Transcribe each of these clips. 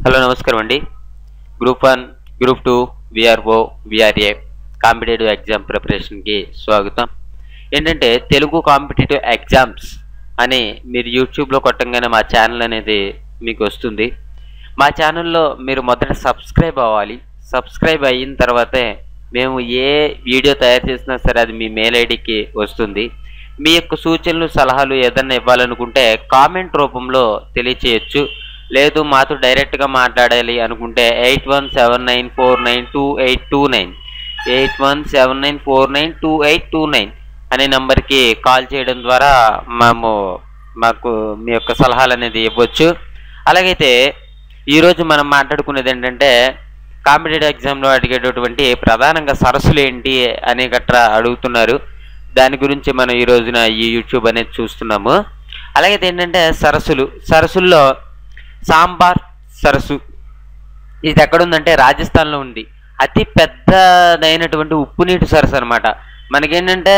Hello నమస్కారం అండి. Group 1, group 2, VRO, VRA competitive exam ప్రిపరేషన్కి స్వాగతం. ఏంటంటే తెలుగు కాంపిటేటివ్ ఎగ్జామ్స్ అని మీరు యూట్యూబ్లో కొట్టంగానే మా ఛానల్ అనేది మీకు వస్తుంది. మా ఛానల్లో మీరు మొదట సబ్స్క్రైబ్ అవ్వాలి. సబ్స్క్రైబ్ అయిన తర్వాతే మేము ఏ వీడియో తయారు చేసినా సరే అది మీ మెయిల్ ఐడికి వస్తుంది. మీ యొక్క సూచనలు సలహాలు ఏదన్నా ఇవ్వాలనుకుంటే కామెంట్ రూపంలో తెలియచేయచ్చు. లేదు మాతో డైరెక్ట్గా మాట్లాడాలి అనుకుంటే 8179492829 8179492829 అనే నెంబర్కి కాల్ చేయడం ద్వారా మాకు మీ యొక్క సలహాలు అనేది ఇవ్వచ్చు. అలాగైతే ఈరోజు మనం మాట్లాడుకునేది ఏంటంటే కాంపిటేటివ్ ఎగ్జామ్లో అడిగేటటువంటి ప్రధానంగా సరస్సులు ఏంటి అనే గట్రా అడుగుతున్నారు. దాని గురించి మనం ఈ రోజున ఈ యూట్యూబ్ అనేది చూస్తున్నాము. అలాగైతే ఏంటంటే సరస్సుల్లో సాంబార్ సరస్సు ఇది ఎక్కడుందంటే రాజస్థాన్లో ఉంది. అతి పెద్దదైనటువంటి ఉప్పు నీటి సరస్సు అనమాట. మనకేంటంటే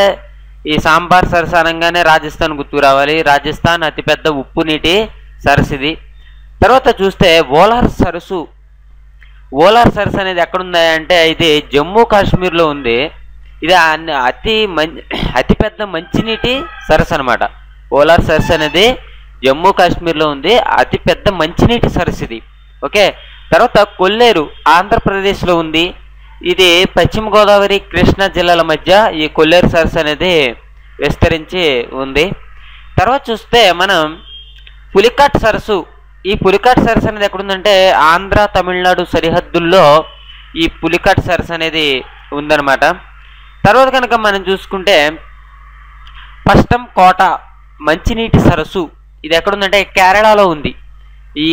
ఈ సాంబార్ సరస్సు అనగానే రాజస్థాన్ గుర్తుకు రావాలి. రాజస్థాన్ అతిపెద్ద ఉప్పు నీటి సరస్సు ఇది. తర్వాత చూస్తే ఓలార్ సరస్సు అనేది ఎక్కడుంది అంటే ఇది జమ్మూ కాశ్మీర్లో ఉంది. ఇది అతిపెద్ద మంచినీటి సరస్సు అనమాట. ఓలార్ సరస్సు అనేది జమ్మూ కాశ్మీర్లో ఉంది. అతిపెద్ద మంచినీటి సరస్సు ఇది. ఓకే. తర్వాత కొల్లేరు ఆంధ్రప్రదేశ్లో ఉంది. ఇది పశ్చిమ గోదావరి కృష్ణా జిల్లాల మధ్య ఈ కొల్లేరు సరస్సు అనేది విస్తరించి ఉంది. తర్వాత చూస్తే మనం పులికాట్ సరస్సు. ఈ పులికాట్ సరస్సు అనేది ఎక్కడుందంటే ఆంధ్ర తమిళనాడు సరిహద్దుల్లో ఈ పులికాట్ సరస్సు అనేది ఉందన్నమాట. తర్వాత కనుక మనం చూసుకుంటే పష్టం కోట మంచినీటి సరస్సు ఇది ఎక్కడుందంటే కేరళలో ఉంది. ఈ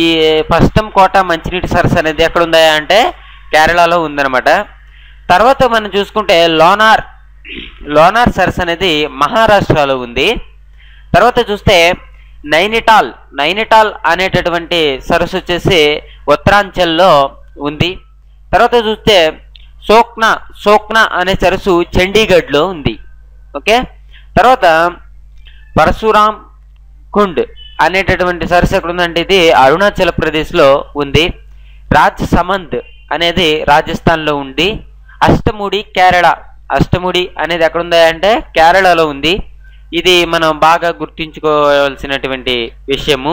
పష్టం కోట మంచినీటి సరస్సు అనేది ఎక్కడుందా అంటే కేరళలో ఉందన్నమాట. తర్వాత మనం చూసుకుంటే లోనార్ సరస్సు అనేది మహారాష్ట్రలో ఉంది. తర్వాత చూస్తే నైనిటాల్ అనేటటువంటి సరస్సు వచ్చేసి ఉత్తరాంచల్లో ఉంది. తర్వాత చూస్తే సోక్నా అనే సరస్సు చండీగఢ్లో ఉంది. ఓకే. తర్వాత పరశురామ్ కుండ్ అనేటటువంటి సరస్సు ఎక్కడ ఉందంటే ఇది అరుణాచల్ ప్రదేశ్లో ఉంది. రాజ్సమంద్ అనేది రాజస్థాన్లో ఉంది. అష్టముడి అనేది ఎక్కడ ఉంది అంటే కేరళలో ఉంది. ఇది మనం బాగా గుర్తుంచుకోవాల్సినటువంటి విషయము.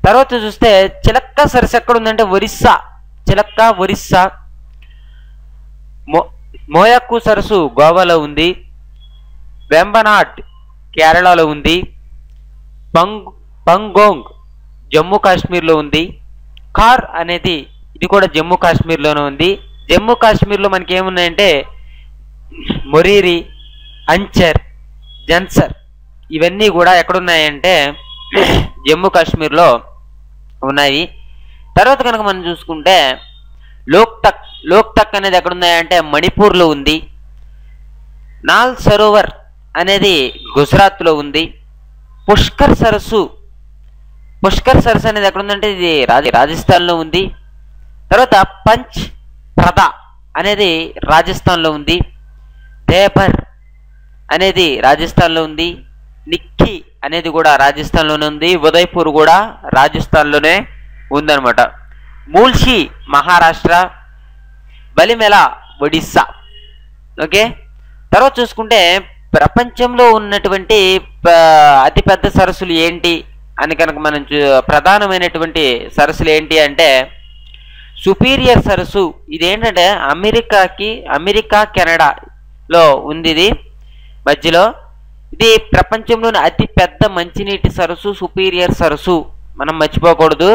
తర్వాత చూస్తే చిలక్క సరస్సు ఎక్కడ ఉందంటే ఒరిస్సా. మోయాకు సరస్సు గోవాలో ఉంది. వెంబనాడ్ కేరళలో ఉంది. పంగోంగ్ జమ్మూ కాశ్మీర్లో ఉంది. కార్ అనేది ఇది కూడా జమ్మూ కాశ్మీర్లోనే ఉంది. జమ్మూ కాశ్మీర్లో మనకి ఏమున్నాయంటే మొరీరి, అంచర్, జన్సర్ ఇవన్నీ కూడా ఎక్కడున్నాయంటే జమ్మూ కాశ్మీర్లో ఉన్నాయి. తర్వాత కనుక మనం చూసుకుంటే లోక్తక్ అనేది ఎక్కడున్నాయంటే మణిపూర్లో ఉంది. నాల్ సరోవర్ అనేది గుజరాత్లో ఉంది. పుష్కర్ సరస్సు అనేది ఎక్కడుందంటే ఇది రాజస్థాన్లో ఉంది. తర్వాత పంచ్ ప్రద అనేది రాజస్థాన్లో ఉంది. దేబర్ అనేది రాజస్థాన్లో ఉంది. నిక్కీ అనేది కూడా రాజస్థాన్లోనే ఉంది. ఉదయ్పూర్ కూడా రాజస్థాన్లోనే ఉందన్నమాట. మూల్షి మహారాష్ట్ర. బలిమెల ఒడిస్సా. ఓకే. తర్వాత చూసుకుంటే ప్రపంచంలో ఉన్నటువంటి అతిపెద్ద సరస్సులు ఏంటి అని కనుక మనం ప్రధానమైనటువంటి సరస్సులు ఏంటి అంటే సుపీరియర్ సరస్సు. ఇదేంటంటే అమెరికా కెనడాలో ఉంది. ఇది మధ్యలో ఇది ప్రపంచంలోని అతిపెద్ద మంచినీటి సరస్సు సుపీరియర్ సరస్సు. మనం మర్చిపోకూడదు.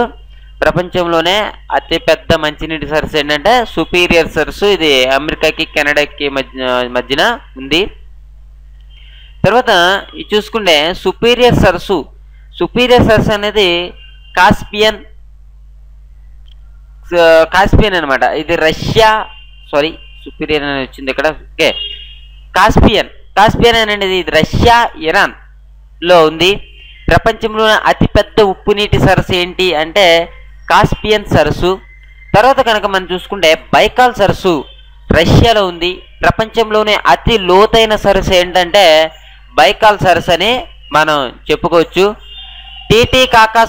ప్రపంచంలోనే అతిపెద్ద మంచినీటి సరస్సు ఏంటంటే సుపీరియర్ సరస్సు. ఇది అమెరికాకి కెనడాకి మధ్యన ఉంది. తర్వాత ఇది చూసుకుంటే సుపీరియర్ సరస్సు అనేది కాస్పియన్ అనమాట. ఇది సుపీరియర్ అని వచ్చింది ఇక్కడ. ఓకే. కాస్పియన్ అనేది ఇది రష్యా, ఇరాన్ లో ఉంది. ప్రపంచంలో అతిపెద్ద ఉప్పు నీటి సరస్సు ఏంటి అంటే కాస్పియన్ సరస్సు. తర్వాత కనుక మనం చూసుకుంటే బైకాల్ సరస్సు రష్యాలో ఉంది. ప్రపంచంలోనే అతి లోతైన సరస్సు ఏంటంటే బైకాల్ సరస్సు అని మనం చెప్పుకోవచ్చు. టీటీకాకా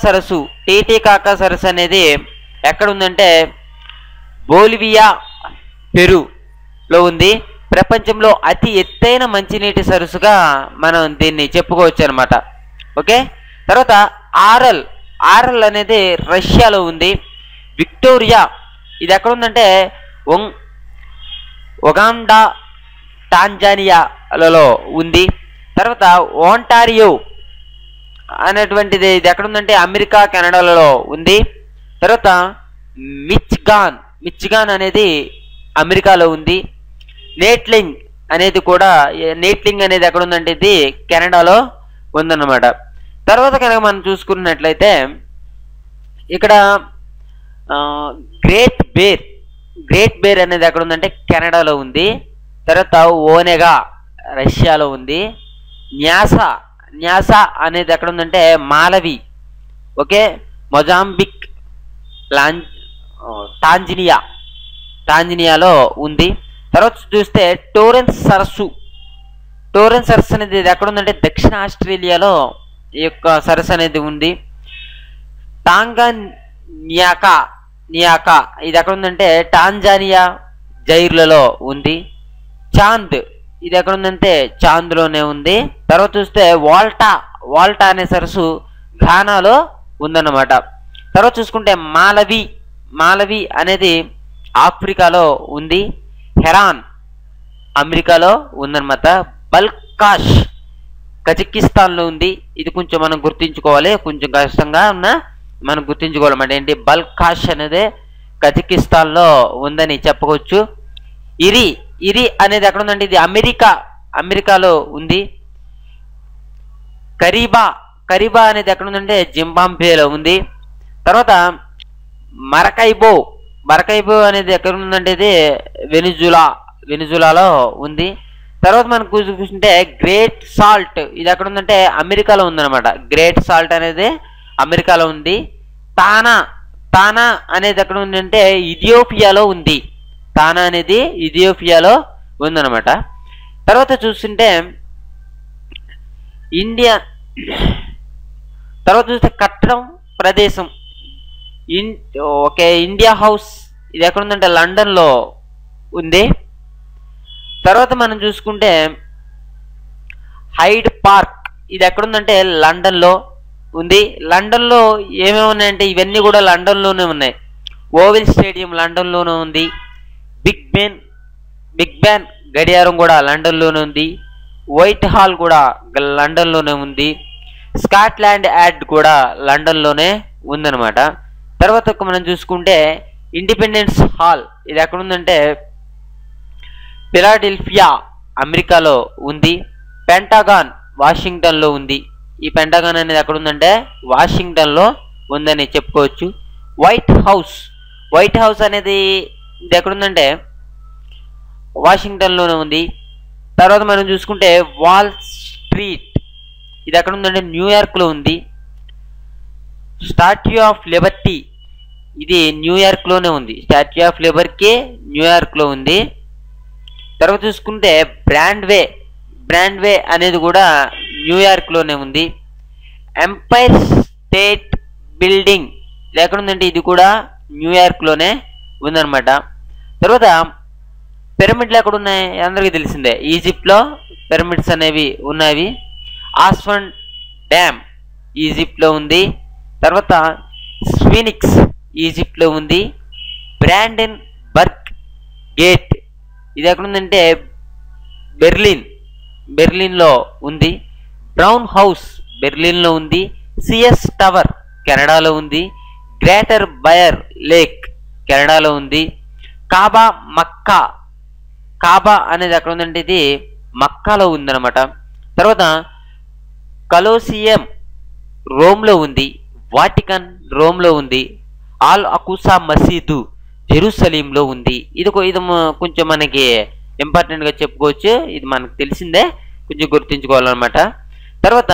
సరస్సు అనేది ఎక్కడుందంటే బోలివియా, పెరూలో ఉంది. ప్రపంచంలో అతి ఎత్తైన మంచినీటి సరస్సుగా మనం దీన్ని చెప్పుకోవచ్చు అనమాట. ఓకే, తర్వాత ఆరల్ అనేది రష్యాలో ఉంది. విక్టోరియా ఇది ఎక్కడుందంటే ఒగాండా, టాంజానియాలలో ఉంది. తర్వాత ఒంటారియో అనేటువంటిది ఇది ఎక్కడుందంటే అమెరికా, కెనడాలలో ఉంది. తర్వాత మిచిగాన్ అనేది అమెరికాలో ఉంది. నేట్లింగ్ అనేది ఎక్కడుందంటే ఇది కెనడాలో ఉందన్నమాట. తర్వాత కనుక మనం చూసుకున్నట్లయితే ఇక్కడ గ్రేట్ బేర్ అనేది ఎక్కడుందంటే కెనడాలో ఉంది. తర్వాత ఓనెగా రష్యాలో ఉంది. న్యాసా అనేది ఎక్కడుందంటే మాలవి, ఓకే, మొజాంబిక్, టాంజానియాలో ఉంది. తర్వాత చూస్తే టోరెన్స్ సరస్సు అనేది ఇది ఎక్కడుందంటే దక్షిణ ఆస్ట్రేలియాలో ఈ యొక్క సరస్సు అనేది ఉంది. టాంగానియాకా ఇది ఎక్కడుందంటే టాంజానియా, జైర్లలో ఉంది. చాంద్ ఇది ఎక్కడుందంటే చాంద్లోనే ఉంది. తర్వాత చూస్తే వాల్టా అనే సరస్సు ఘానాలో ఉందన్నమాట. తర్వాత చూసుకుంటే మాలవి అనేది ఆఫ్రికాలో ఉంది. హెరాన్ అమెరికాలో ఉందన్నమాట. బల్కాష్ కజకిస్తాన్లో ఉంది. ఇది కొంచెం మనం గుర్తించుకోవాలి, కొంచెం కష్టంగా మనం గుర్తించుకోవాలన్నమాట. ఏంటి బల్కాష్ అనేది కజకిస్తాన్లో ఉందని చెప్పవచ్చు. ఇరి అనేది ఎక్కడ ఉందంటే ఇది అమెరికాలో ఉంది. కరీబా అనేది ఎక్కడ ఉందంటే జింబాబ్వేలో ఉంది. తర్వాత మరకైబో అనేది ఎక్కడ ఉందంటే ఇది వెనిజులాలో ఉంది. తర్వాత మనం చూసుకుంటే గ్రేట్ సాల్ట్ ఇది ఎక్కడ ఉందంటే అమెరికాలో ఉందన్నమాట. గ్రేట్ సాల్ట్ అనేది అమెరికాలో ఉంది. తానా అనేది ఎక్కడ ఉందంటే ఇథియోపియాలో ఉంది. తానా అనేది ఇథియోపియాలో ఉందన్నమాట. తర్వాత చూస్తుంటే తర్వాత చూస్తే కట్టడం ప్రదేశం ఇండియా హౌస్ ఇది ఎక్కడుందంటే లండన్లో ఉంది. తర్వాత మనం చూసుకుంటే హైడ్ పార్క్ ఇది ఎక్కడుందంటే లండన్లో ఉంది. లండన్లో ఏమేమి ఉన్నాయంటే ఇవన్నీ కూడా లండన్లోనే ఉన్నాయి. ఓవెల్ స్టేడియం లండన్లోనే ఉంది. బిగ్ బ్యాన్ గడియారం కూడా లండన్లోనే ఉంది. వైట్ హాల్ కూడా లండన్లోనే ఉంది. స్కాట్లాండ్ యార్డ్ కూడా లండన్లోనే ఉందన్నమాట. తర్వాత మనం చూసుకుంటే ఇండిపెండెన్స్ హాల్ ఇది ఎక్కడుందంటే ఫిలాడెల్ఫియా అమెరికాలో ఉంది. పెంటగాన్ వాషింగ్టన్లో ఉంది. ఈ పెంటగాన్ అనేది ఎక్కడుందంటే వాషింగ్టన్లో ఉందని చెప్పుకోవచ్చు. వైట్ హౌస్ అనేది ఇది ఎక్కడుందంటే వాషింగ్టన్లోనే ఉంది. తర్వాత మనం చూసుకుంటే వాల్ స్ట్రీట్ ఇది ఎక్కడుందంటే న్యూయార్క్లో ఉంది. స్టాట్యూ ఆఫ్ లిబర్టీ ఇది న్యూయార్క్లోనే ఉంది. స్టాట్యూ ఆఫ్ లిబర్టీ న్యూయార్క్లో ఉంది. తర్వాత చూసుకుంటే బ్రాండ్వే అనేది కూడా న్యూయార్క్లోనే ఉంది. ఎంపైర్ స్టేట్ బిల్డింగ్ ఇది ఎక్కడుందంటే ఇది కూడా న్యూయార్క్లోనే ఉందన్నమాట. తర్వాత పిరమిడ్లు ఎక్కడ ఉన్నాయి అందరికీ తెలిసిందే, ఈజిప్ట్లో పిరమిడ్స్ అనేవి ఉన్నాయి. ఆస్వాన్ డ్యామ్ ఈజిప్ట్లో ఉంది. తర్వాత స్ఫీనిక్స్ ఈజిప్ట్లో ఉంది. బ్రాండెన్బర్గ్ గేట్ ఇది ఎక్కడుందంటే బెర్లిన్లో ఉంది. బ్రౌన్ హౌస్ బెర్లిన్లో ఉంది. సిఎస్ టవర్ కెనడాలో ఉంది. గ్రేటర్ బయర్ లేక్ కెనడాలో ఉంది. కాబా అనేది ఎక్కడ ఉందంటే ఇది మక్కాలో ఉందన్నమాట. తర్వాత కలోసియం రోమ్లో ఉంది. వాటికన్ రోమ్లో ఉంది. ఆల్ అకుసా మసీదు జెరూసలేంలో ఉంది. ఇది కొంచెం మనకి ఇంపార్టెంట్గా చెప్పుకోవచ్చు. ఇది మనకు తెలిసిందే, కొంచెం గుర్తుంచుకోవాలన్నమాట. తర్వాత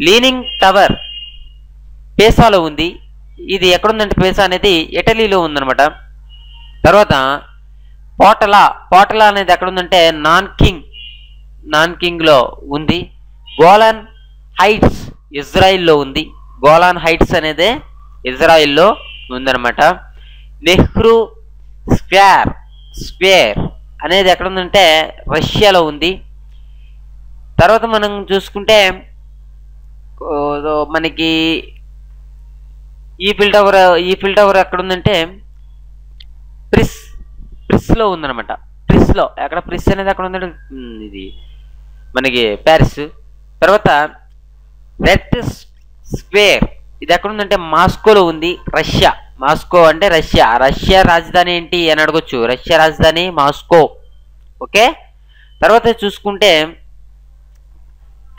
లీనింగ్ టవర్ పేసాలో ఉంది. ఇది ఎక్కడుందంటే పేసా అనేది ఇటలీలో ఉందన్నమాట. తర్వాత పోటలా అనేది ఎక్కడుందంటే నాన్కింగ్లో ఉంది. గోలాన్ హైట్స్ ఇజ్రాయిల్లో ఉంది. గోలాన్ హైట్స్ అనేది ఇజ్రాయిల్లో ఉందన్నమాట. నెహ్రూ స్క్వేర్ అనేది ఎక్కడ ఉందంటే రష్యాలో ఉంది. తర్వాత మనం చూసుకుంటే మనకి ఈఫిల్ టవర్ ఎక్కడ ఉందంటే ప్రిస్లో ఉందన్నమాట. ప్రిస్లో ఎక్కడ ప్రిస్ అనేది ఎక్కడ ఉందంటే ఇది మనకి ప్యారిస్. తర్వాత రెడ్ స్క్వేర్ ఇది ఎక్కడ ఉందంటే మాస్కోలో ఉంది. మాస్కో అంటే రష్యా రాజధాని ఏంటి అని అడగొచ్చు. రష్యా రాజధాని మాస్కో. ఓకే. తర్వాత చూసుకుంటే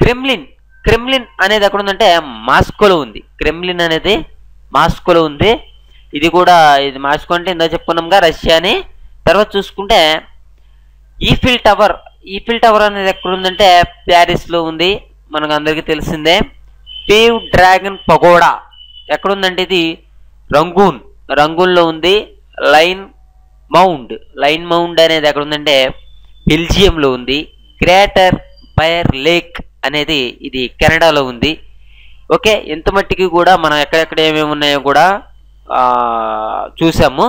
క్రెమ్లిన్ అనేది ఎక్కడ ఉందంటే మాస్కోలో ఉంది. క్రెమ్లిన్ అనేది మాస్కోలో ఉంది. ఇది మాస్కో అంటే ఇందా చెప్పుకున్నాంగా రష్యా అని. తర్వాత చూసుకుంటే ఈఫిల్ టవర్ అనేది ఎక్కడ ఉందంటే ప్యారిస్లో ఉంది, మనకు అందరికీ తెలిసిందే. పేవ్ డ్రాగన్ పగోడా ఎక్కడ ఉందంటే ఇది రంగూన్లో ఉంది. లైన్ మౌండ్ అనేది ఎక్కడ ఉందంటే బెల్జియంలో ఉంది. గ్రేటర్ బయర్ లేక్ అనేది ఇది కెనడాలో ఉంది. ఓకే. ఎంత మట్టికి కూడా మనం ఎక్కడెక్కడ ఏమేమి ఉన్నాయో కూడా చూసాము.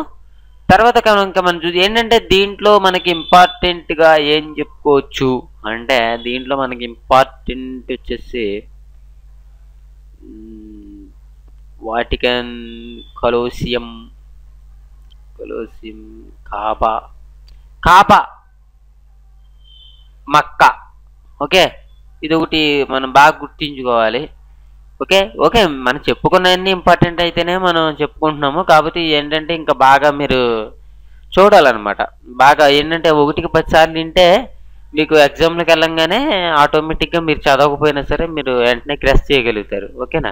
తర్వాత కనుక మనం ఏంటంటే దీంట్లో మనకి ఇంపార్టెంట్గా ఏం చెప్పుకోవచ్చు అంటే దీంట్లో మనకి ఇంపార్టెంట్ వచ్చేసి వాటికన్, కొలోసియం, కాబా, మక్కా. ఓకే. ఇది ఒకటి మనం బాగా గుర్తించుకోవాలి. ఓకే మనం చెప్పుకున్నవన్నీ ఇంపార్టెంట్ అయితేనే మనం చెప్పుకుంటున్నాము. కాబట్టి ఏంటంటే ఇంకా బాగా మీరు చూడాలన్నమాట. బాగా ఏంటంటే 1కి 10 సార్లు వింటే మీకు ఎగ్జామ్లకు వెళ్ళంగానే ఆటోమేటిక్గా మీరు చదవకపోయినా సరే మీరు వెంటనే గ్రెస్ చేయగలుగుతారు. ఓకేనా.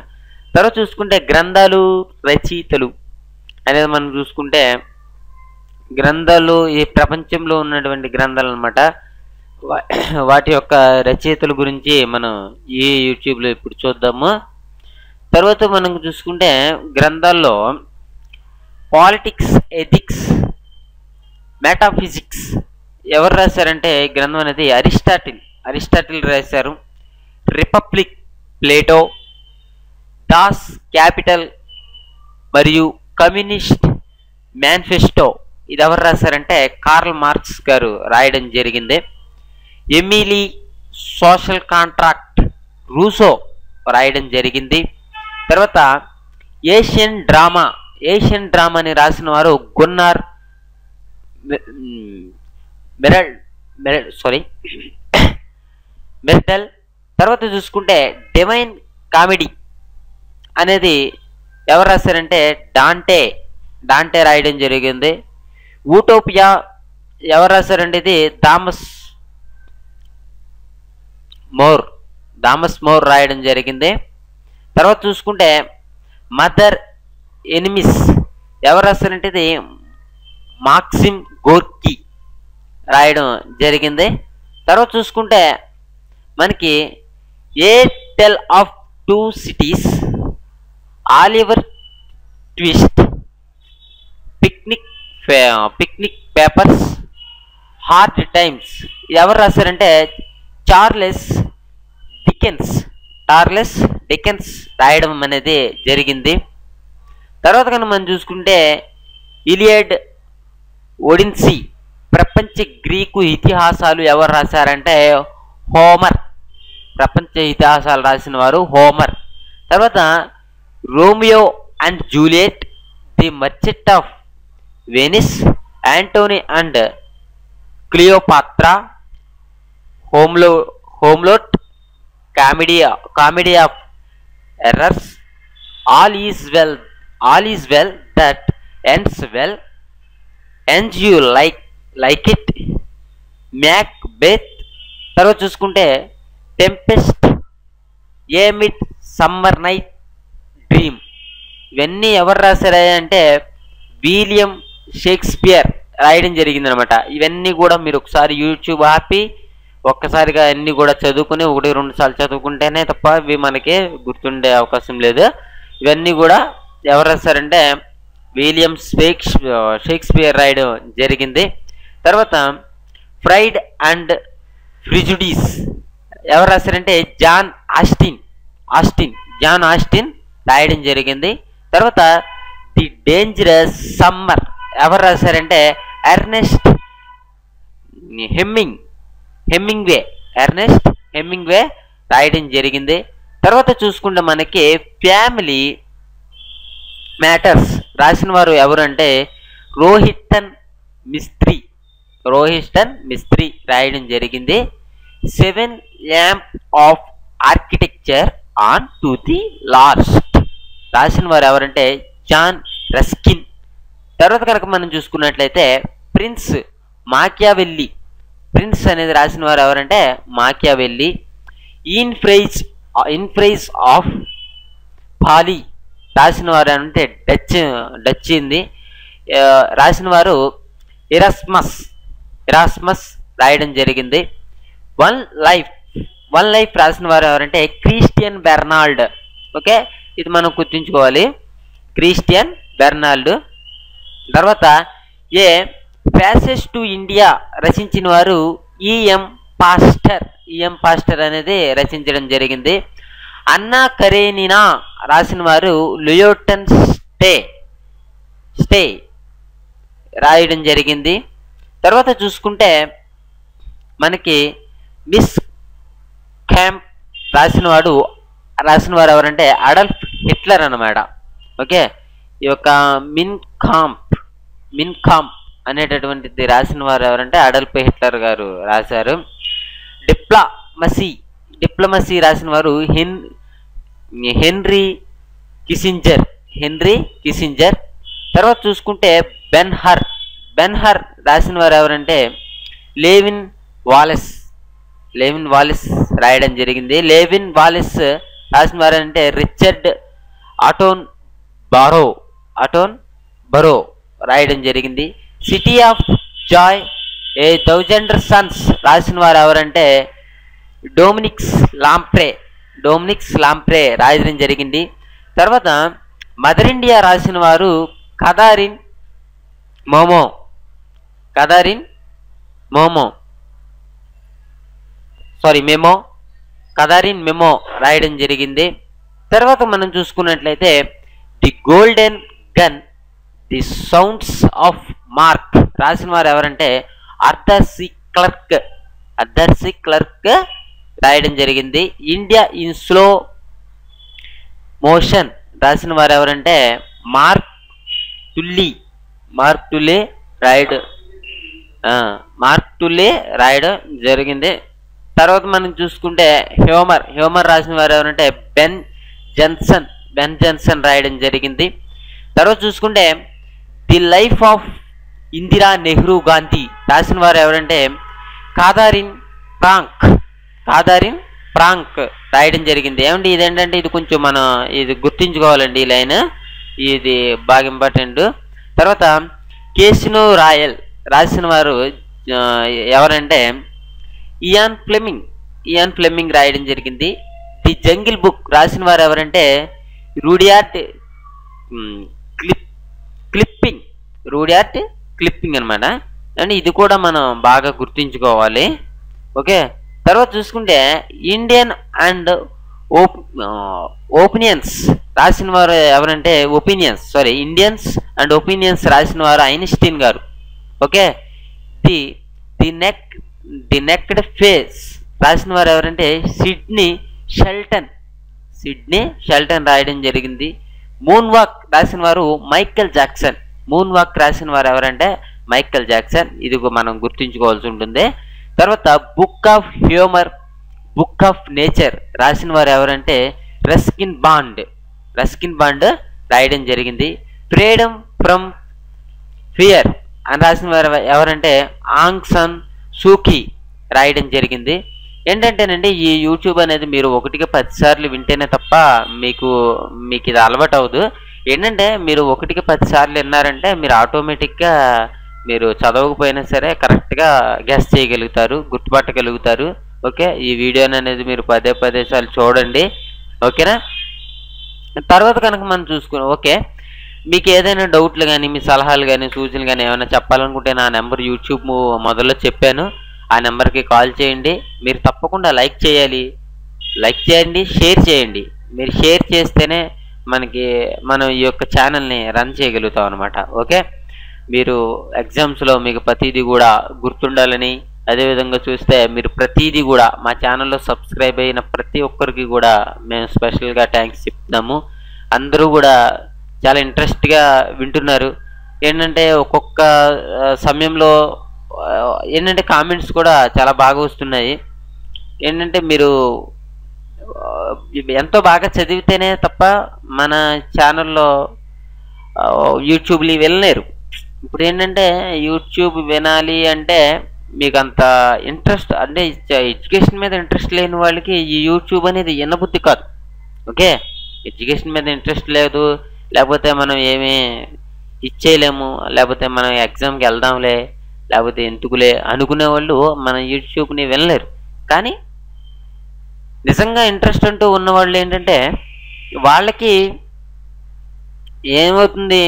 తర్వాత చూసుకుంటే గ్రంథాలు, రచయితలు అనేది మనం చూసుకుంటే గ్రంథాలు ఈ ప్రపంచంలో ఉన్నటువంటి గ్రంథాలు అన్నమాట. వాటి యొక్క రచయితల గురించి మనం ఈ యూట్యూబ్లో ఇప్పుడు చూద్దాము. తర్వాత మనం చూసుకుంటే గ్రంథాల్లో పాలిటిక్స్, ఎథిక్స్, మెటాఫిజిక్స్ ఎవరు రాశారంటే గ్రంథం అనేది అరిస్టాటిల్ రాశారు. రిపబ్లిక్ ప్లేటో, దాస్ క్యాపిటల్ మరియు కమ్యూనిస్ట్ మేనిఫెస్టో ఇది ఎవరు రాశారంటే కార్ల్ మార్క్స్ గారు రాయడం జరిగింది. ఎమిలీ సోషల్ కాంట్రాక్ట్ రూసో రాయడం జరిగింది. తర్వాత ఏషియన్ డ్రామాని రాసిన వారు గున్నార్ మెర్డల్. తర్వాత చూసుకుంటే డివైన్ కామెడీ అనేది ఎవరు రాశారంటే డాంటే రాయడం జరిగింది. యూటోపియా ఎవరు రాశారంటే ఇది థామస్ మోర్ రాయడం జరిగింది. తర్వాత చూసుకుంటే మదర్ ఎనిమిస్ ఎవరు రాశారంటే ఇది మాక్సిమ్ గోర్కీ రాయడం జరిగింది. తర్వాత చూసుకుంటే మనకి a tale of 2 cities, Oliver Twist, Pickwick papers, hard times ఎవరు రాశారంటే చార్లెస్ డికెన్స్ రాయడం అనేది జరిగింది. తర్వాత కనుక మనం చూసుకుంటే ఇలియడ్, ఒడిన్సీ ప్రపంచ గ్రీకు ఇతిహాసాలు ఎవరు రాశారంటే హోమర్. ప్రపంచ ఇతిహాసాలు రాసిన వారు హోమర్. తర్వాత Romeo and Juliet, the merchant of Venice, Antony and Cleopatra, Hamlet, comedy of errors, all is well that ends well, and you like it, Macbeth. తర్వాత చూసుకుంటే tempest, a midsummer night dream ఇవన్నీ ఎవరు రాశారా అంటే William Shakespeare రాయడం జరిగింది అనమాట. ఇవన్నీ కూడా మీరు ఒకసారి యూట్యూబ్ ఆపి ఒక్కసారిగా అన్నీ కూడా చదువుకుని 1-2 సార్లు చదువుకుంటేనే తప్ప ఇవి మనకి గుర్తుండే అవకాశం లేదు. ఇవన్నీ కూడా ఎవరు రాశారంటే విలియం షేక్స్పియర్ రాయడం జరిగింది. తర్వాత ప్రైడ్ అండ్ ప్రిజుడిస్ ఎవరు రాశారంటే జాన్ ఆస్టిన్ రాయడం జరిగింది. తర్వాత ది డేంజరస్ సమ్మర్ ఎవరు రాశారంటే ఎర్నెస్ట్ హెమ్మింగ్వే రాయడం జరిగింది. తర్వాత చూసుకుంటే మనకి ఫ్యామిలీ మ్యాటర్స్ రాసిన వారు ఎవరంటే రోహిస్టన్ మిస్త్రీ రాయడం జరిగింది. 7 lamp of architecture on to the last రాసిన వారు ఎవరంటే జాన్ రస్కిన్. తర్వాత కనుక మనం చూసుకున్నట్లయితే ప్రిన్స్ అనేది రాసిన వారు ఎవరంటే మాకియావెల్లి. ఇన్ ఫ్రైజ్ ఆఫ్ పాలీ రాసిన వారు అంటే డచ్ ఇంది రాసిన వారు ఇరాస్మస్ రాయడం జరిగింది. వన్ లైఫ్ రాసిన వారు ఎవరంటే క్రిస్టియన్ బెర్నాల్డ్. ఓకే, ఇది మనం గుర్తుంచుకోవాలి, క్రిస్టియన్ బెర్నాల్డ్. తర్వాత ఏ ప్యాసేజ్ టు ఇండియా రచించిన వారు ఈఎం పాస్టర్ అనేది రచించడం జరిగింది. అన్నా కరేనినా రాసిన వారు లియోటన్ స్టే రాయడం జరిగింది. తర్వాత చూసుకుంటే మనకి మిస్ క్యాంప్ రాసిన వారు ఎవరంటే అడల్ఫ్ హిట్లర్ అన్నమాట. ఓకే, ఈ యొక్క మిన్ కాంప్ అనేటటువంటిది రాసిన వారు ఎవరంటే అడల్ఫ్ హిట్లర్ గారు రాశారు. డిప్లొమసీ రాసిన వారు హెన్రీ కిసింజర్. తర్వాత చూసుకుంటే బెన్హర్ రాసిన వారు ఎవరంటే లేవిన్ వాలిస్ రాయడం జరిగింది. లేవిన్ వాలిస్ రాసిన వారు అంటే రిచర్డ్ ఆటోన్ బరో రాయడం జరిగింది. City of Joy A 1000 Sons రాసిన వారు ఎవరంటే డొమినిక్స్ లాంప్రే రాయడం జరిగింది. తర్వాత మదర్ ఇండియా రాసిన వారు కదారిన్ మెమో రాయడం జరిగింది. తర్వాత మనం చూసుకున్నట్లయితే the golden gun the sounds of mark రాసిన వారు ఎవరంటే ఆర్థర్ సి క్లర్క్ రాయడం జరిగింది. ఇండియా ఇన్ స్లో మోషన్ రాసిన వారు ఎవరంటే మార్క్ టుల్లీ రాయడం జరిగింది. తర్వాత మనం చూసుకుంటే హ్యూమర్ రాసిన వారు ఎవరంటే బెన్ జన్సన్ రాయడం జరిగింది. తర్వాత చూసుకుంటే the life of Indira Nehru Gandhi రాసిన వారు ఎవరంటే కాదారిన్ ప్రాంక్ రాయడం జరిగింది. ఏమండి ఇదేంటంటే ఇది కొంచెం మనం ఇది గుర్తించుకోవాలండి, ఈ లైన్ ఇది బాగా ఇంపార్టెంట్. తర్వాత కేసినో రాయల్ రాసిన వారు ఎవరంటే ఇయాన్ ఫ్లెమింగ్ రాయడం జరిగింది. ది జంగిల్ బుక్ రాసిన వారు ఎవరంటే రూడియార్ట్ క్లిప్పింగ్ అనమాట. అండ్ ఇది కూడా మనం బాగా గుర్తుంచుకోవాలి. ఓకే, తర్వాత చూసుకుంటే ఇండియన్స్ అండ్ ఒపీనియన్స్ రాసిన వారు ఎవరంటే ఇండియన్స్ అండ్ ఒపీనియన్స్ రాసిన వారు ఐన్స్టీన్ గారు. ఓకే, ది నెక్డ్ ఫేస్ రాసిన వారు ఎవరంటే సిడ్నీ షెల్టన్ రాయడం జరిగింది. మూన్ వాక్ రాసిన వారు మైకేల్ జాక్సన్. ఇది మనం గుర్తుంచుకోవాల్సి ఉంటుంది. తర్వాత బుక్ ఆఫ్ నేచర్ రాసిన వారు ఎవరంటే రస్కిన్ బాండ్ రాయడం జరిగింది. ఫ్రీడమ్ ఫ్రమ్ ఫియర్ అని రాసిన వారు ఎవరంటే ఆంగ్ సన్ సూకీ రాయడం జరిగింది. ఏంటంటేనండి ఈ యూట్యూబ్ అనేది మీరు 1కి 10 సార్లు వింటేనే తప్ప మీకు ఇది అలవాటు అవ్వదు. ఏంటంటే మీరు 1కి 10 సార్లు విన్నారంటే మీరు ఆటోమేటిక్గా మీరు చదవకపోయినా సరే కరెక్ట్గా గెస్ చేయగలుగుతారు, గుర్తుపట్టగలుగుతారు. ఓకే, ఈ వీడియోని అనేది మీరు 10 సార్లు చూడండి. ఓకేనా? తర్వాత కనుక మనం చూసుకుని ఓకే, మీకు ఏదైనా డౌట్లు కానీ మీ సలహాలు కానీ సూచనలు కానీ ఏమైనా చెప్పాలనుకుంటే నా నెంబర్ యూట్యూబ్ మొదల్లో చెప్పాను, ఆ నెంబర్కి కాల్ చేయండి. మీరు తప్పకుండా లైక్ చేయండి, షేర్ చేయండి. మీరు షేర్ చేస్తేనే మనకి మనం ఈ యొక్క ఛానల్ని రన్ చేయగలుగుతాం అనమాట. ఓకే, మీరు ఎగ్జామ్స్లో మీకు ప్రతిదీ కూడా గుర్తుండాలని, అదేవిధంగా చూస్తే మీరు ప్రతిదీ కూడా మా ఛానల్లో సబ్స్క్రైబ్ అయిన ప్రతి ఒక్కరికి కూడా మేము స్పెషల్గా థ్యాంక్స్ చెప్తున్నాము. అందరూ కూడా చాలా ఇంట్రెస్ట్గా వింటున్నారు. ఏంటంటే ఒక్కొక్క సమయంలో ఏంటంటే కామెంట్స్ కూడా చాలా బాగా వస్తున్నాయి. ఏంటంటే మీరు ఎంతో బాగా చదివితేనే తప్ప మన ఛానల్లో యూట్యూబ్ని వెళ్ళలేరు. ఇప్పుడు ఏంటంటే యూట్యూబ్ వినాలి అంటే మీకు అంత ఇంట్రెస్ట్, అంటే ఎడ్యుకేషన్ మీద ఇంట్రెస్ట్ లేని వాళ్ళకి ఈ యూట్యూబ్ అనేది వినబుద్ధి కాదు. ఓకే, ఎడ్యుకేషన్ మీద ఇంట్రెస్ట్ లేదు, లేకపోతే మనం ఏమీ ఇచ్చేయలేము, లేకపోతే మనం ఎగ్జామ్కి వెళ్దాంలే, లేకపోతే ఎందుకులే అనుకునే వాళ్ళు మన యూట్యూబ్ని వినలేరు. కానీ నిజంగా ఇంట్రెస్ట్ అంటూ ఉన్నవాళ్ళు ఏంటంటే వాళ్ళకి ఏమవుతుంది,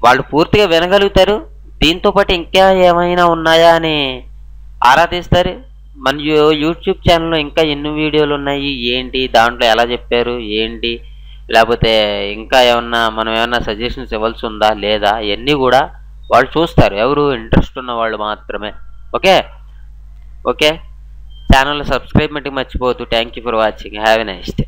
వాళ్ళు పూర్తిగా వినగలుగుతారు, దీంతోపాటు ఇంకా ఏమైనా ఉన్నాయా అని ఆరాధిస్తారు. మన యూట్యూబ్ ఛానల్లో ఇంకా ఎన్ని వీడియోలు ఉన్నాయి ఏంటి, దాంట్లో ఎలా చెప్పారు ఏంటి, లేకపోతే ఇంకా ఏమన్నా మనం ఏమన్నా సజెషన్స్ ఇవ్వాల్సి ఉందా లేదా, ఇవన్నీ కూడా వాళ్ళు చూస్తారు, ఎవరు ఇంట్రెస్ట్ ఉన్న వాళ్ళు మాత్రమే. ఓకే ఓకే, ఛానల్ సబ్స్క్రైబ్ మట్టుకు మర్చిపోవద్దు. Thank you for watching. Have a nice day.